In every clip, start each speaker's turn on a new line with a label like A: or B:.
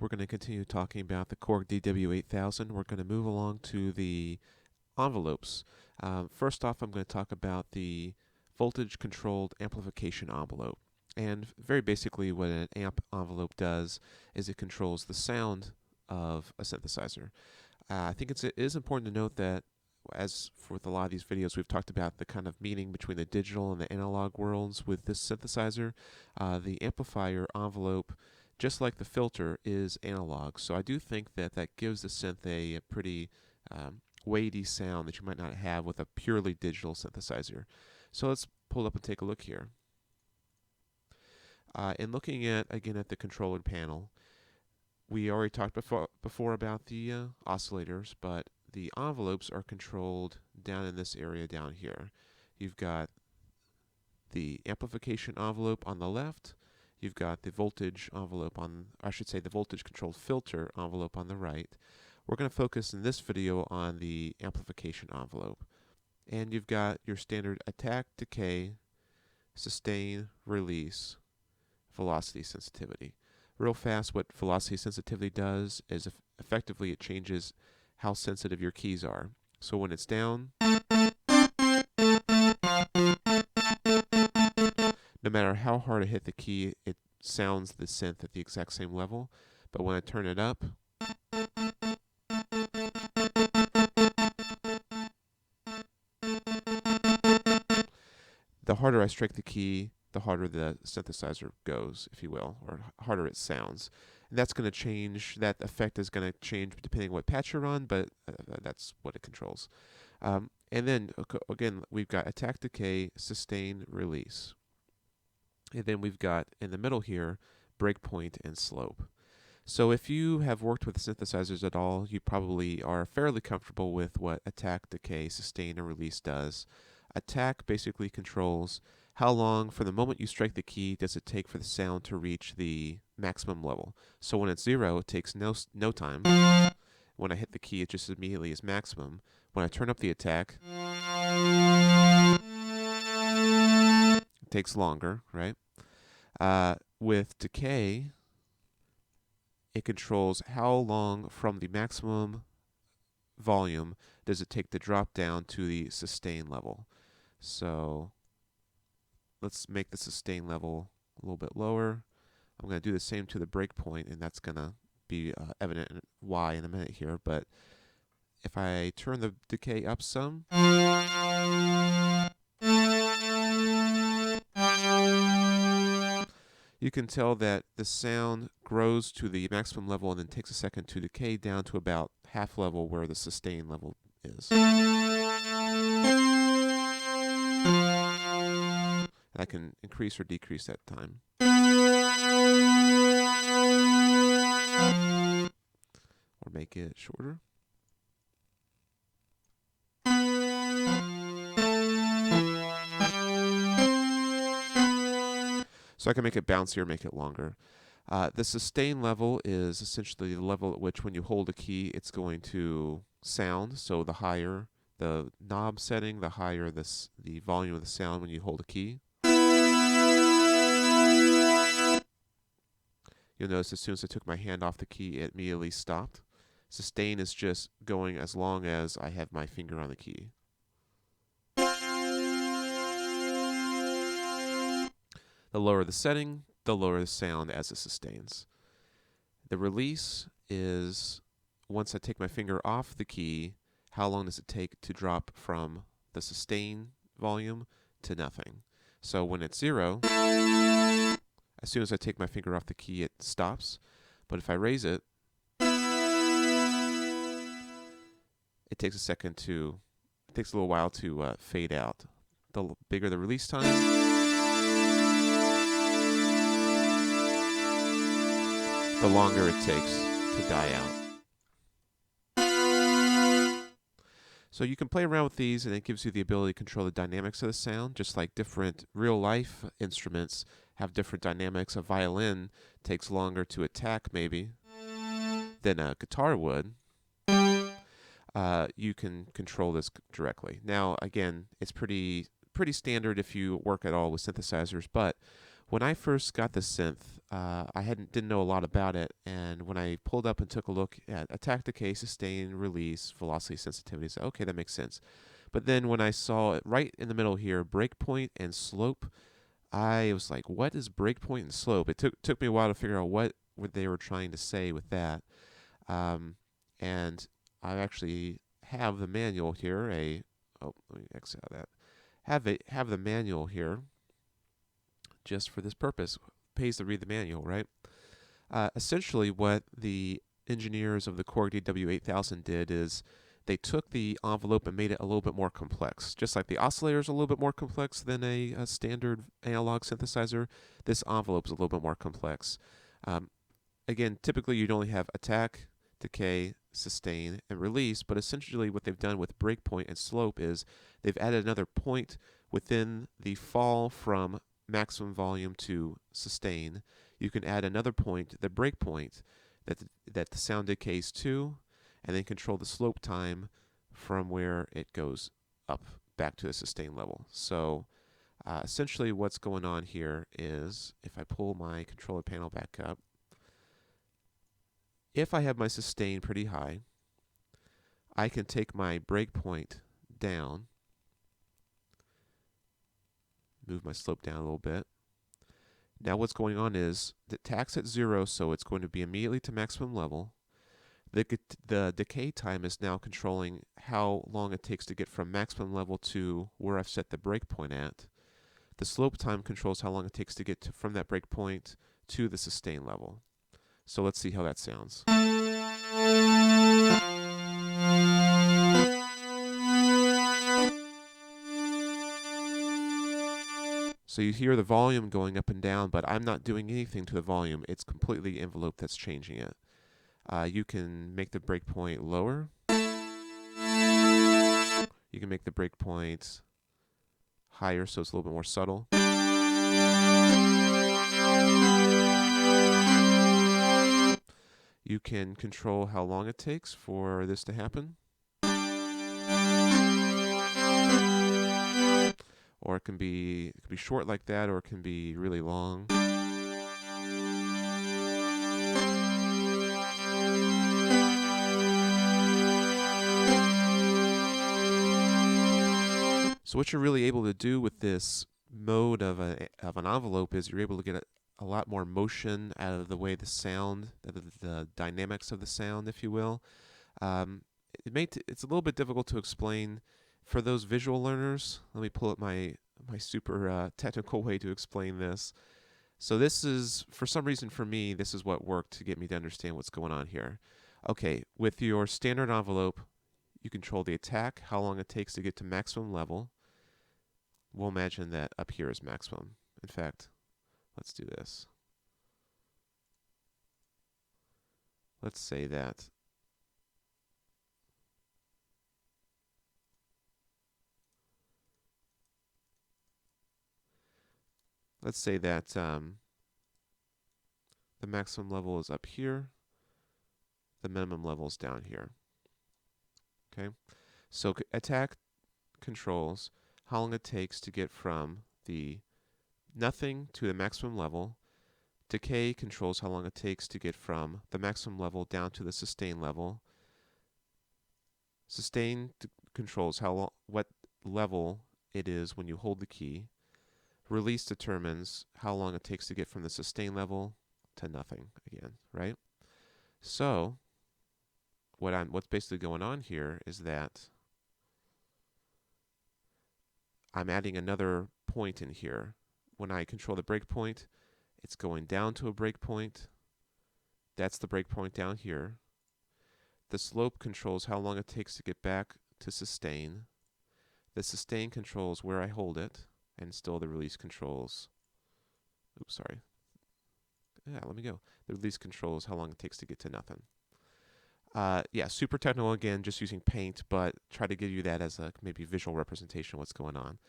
A: we're going to continue talking about the Korg DW-8000. We're going to move along to the envelopes. First off, I'm going to talk about the voltage-controlled amplification envelope. And very basically what an amp envelope does is it controls the sound of a synthesizer. I think it is important to note that, as with a lot of these videos, we've talked about the kind of meaning between the digital and the analog worlds with this synthesizer. The amplifier envelope, just like the filter, is analog. So I do think that that gives the synth a pretty weighty sound that you might not have with a purely digital synthesizer. So let's pull up and take a look here. In looking at, again, at the controller panel, we already talked before about the oscillators, but the envelopes are controlled down in this area down here. You've got the amplification envelope on the left. You've got the voltage envelope on, I should say the voltage controlled filter envelope on the right. We're going to focus in this video on the amplification envelope. And you've got your standard attack, decay, sustain, release, velocity sensitivity. Real fast, what velocity sensitivity does is effectively it changes how sensitive your keys are. So when it's down, no matter how hard I hit the key, it sounds the synth at the exact same level. But when I turn it up, the harder I strike the key, the harder the synthesizer goes, if you will, or harder it sounds. And that's going to change, that effect is going to change depending on what patch you're on, but that's what it controls. And then, again, we've got attack, decay, sustain, release. And then we've got, in the middle here, breakpoint and slope. So if you have worked with synthesizers at all, you probably are fairly comfortable with what attack, decay, sustain, and release does. Attack basically controls how long from the moment you strike the key does it take for the sound to reach the maximum level. So when it's 0, it takes no time. When I hit the key, it just immediately is maximum. When I turn up the attack, it takes longer, right? With decay, it controls how long from the maximum volume does it take to drop down to the sustain level. So let's make the sustain level a little bit lower. I'm going to do the same to the breakpoint, and that's going to be evident in why in a minute here. But if I turn the decay up some, you can tell that the sound grows to the maximum level and then takes a second to decay down to about half level where the sustain level is. And I can increase or decrease that time. Or make it shorter. So I can make it bouncier, make it longer. The sustain level is essentially the level at which when you hold a key, it's going to sound. So the higher the knob setting, the higher the volume of the sound when you hold a key. You'll notice as soon as I took my hand off the key, it immediately stopped. Sustain is just going as long as I have my finger on the key. The lower the setting, the lower the sound as it sustains. The release is, once I take my finger off the key, how long does it take to drop from the sustain volume to nothing? So when it's 0, as soon as I take my finger off the key, it stops. But if I raise it, it takes a little while to fade out. The bigger the release time, the longer it takes to die out. So you can play around with these, and it gives you the ability to control the dynamics of the sound, just like different real-life instruments have different dynamics. A violin takes longer to attack, maybe, than a guitar would. You can control this directly. Now, again, it's pretty standard if you work at all with synthesizers, but When I first got the synth, I didn't know a lot about it, and when I pulled up and took a look at attack, decay, sustain, release, velocity, sensitivity, I said, okay, that makes sense. But then when I saw it right in the middle here, breakpoint and slope, I was like, what is breakpoint and slope? It took me a while to figure out what they were trying to say with that. And I actually have the manual here. Let me exit out that. Have the manual here just for this purpose. Pays to read the manual, right? Essentially, what the engineers of the Korg DW-8000 did is they took the envelope and made it a little bit more complex. Just like the oscillator is a little bit more complex than a standard analog synthesizer, this envelope is a little bit more complex. Again, typically you'd only have attack, decay, sustain, and release, but essentially what they've done with breakpoint and slope is they've added another point within the fall from maximum volume to sustain. You can add another point, the breakpoint, that the sound decays to, and then control the slope time from where it goes up back to the sustain level. So essentially what's going on here is, if I pull my controller panel back up, if I have my sustain pretty high, I can take my breakpoint down, move my slope down a little bit. Now what's going on is the attack's at 0, so it's going to be immediately to maximum level. The decay time is now controlling how long it takes to get from maximum level to where I've set the breakpoint at. The slope time controls how long it takes to get from that breakpoint to the sustain level. So let's see how that sounds. So you hear the volume going up and down, but I'm not doing anything to the volume. It's completely the envelope that's changing it. You can make the breakpoint lower. You can make the breakpoint higher, so it's a little bit more subtle. You can control how long it takes for this to happen. Or it can be short like that, or it can be really long. So what you're really able to do with this mode of an envelope is you're able to get a lot more motion out of the way the sound, the dynamics of the sound, if you will. It's a little bit difficult to explain for those visual learners. Let me pull up my super technical way to explain this. So this is, for some reason for me, this is what worked to get me to understand what's going on here. Okay, with your standard envelope, you control the attack, how long it takes to get to maximum level. We'll imagine that up here is maximum. In fact, let's do this. Let's say that the maximum level is up here, the minimum level is down here. Okay, so attack controls how long it takes to get from the nothing to the maximum level. Decay controls how long it takes to get from the maximum level down to the sustain level. Sustain controls what level it is when you hold the key. Release determines how long it takes to get from the sustain level to nothing again, right? So what's basically going on here is that I'm adding another point in here. When I control the breakpoint, it's going down to a breakpoint. That's the breakpoint down here. The slope controls how long it takes to get back to sustain. The sustain controls where I hold it, and still the release controls. Oops, sorry. Yeah, let me go. The release controls how long it takes to get to nothing. Yeah, super technical again, just using paint, but try to give you that as a maybe visual representation of what's going on.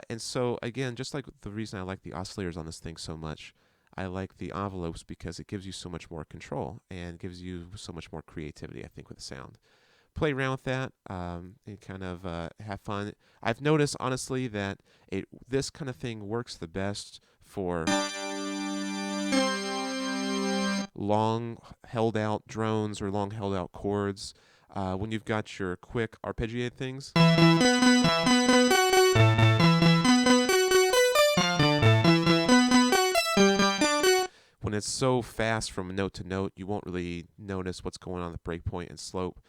A: And so again, just like the reason I like the oscillators on this thing so much, I like the envelopes because it gives you so much more control and gives you so much more creativity, I think, with the sound. Play around with that and kind of have fun. I've noticed, honestly, that this kind of thing works the best for long held out drones or long held out chords. When you've got your quick arpeggiated things, when it's so fast from note to note, you won't really notice what's going on with breakpoint and slope.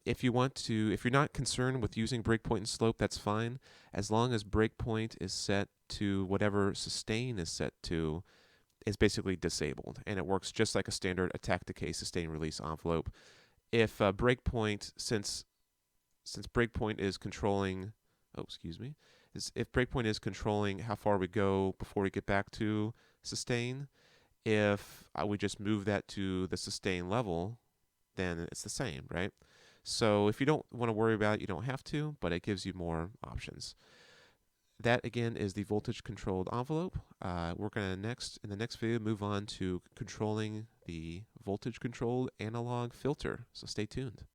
A: If you're not concerned with using breakpoint and slope, that's fine. As long as breakpoint is set to whatever sustain is set to, is basically disabled, and it works just like a standard attack decay sustain release envelope. If breakpoint, since breakpoint is controlling, if breakpoint is controlling how far we go before we get back to sustain, if we just move that to the sustain level, then it's the same, right? So if you don't want to worry about it, you don't have to, but it gives you more options. That again is the voltage controlled envelope. We're going to in the next video, move on to controlling the voltage controlled analog filter. So stay tuned.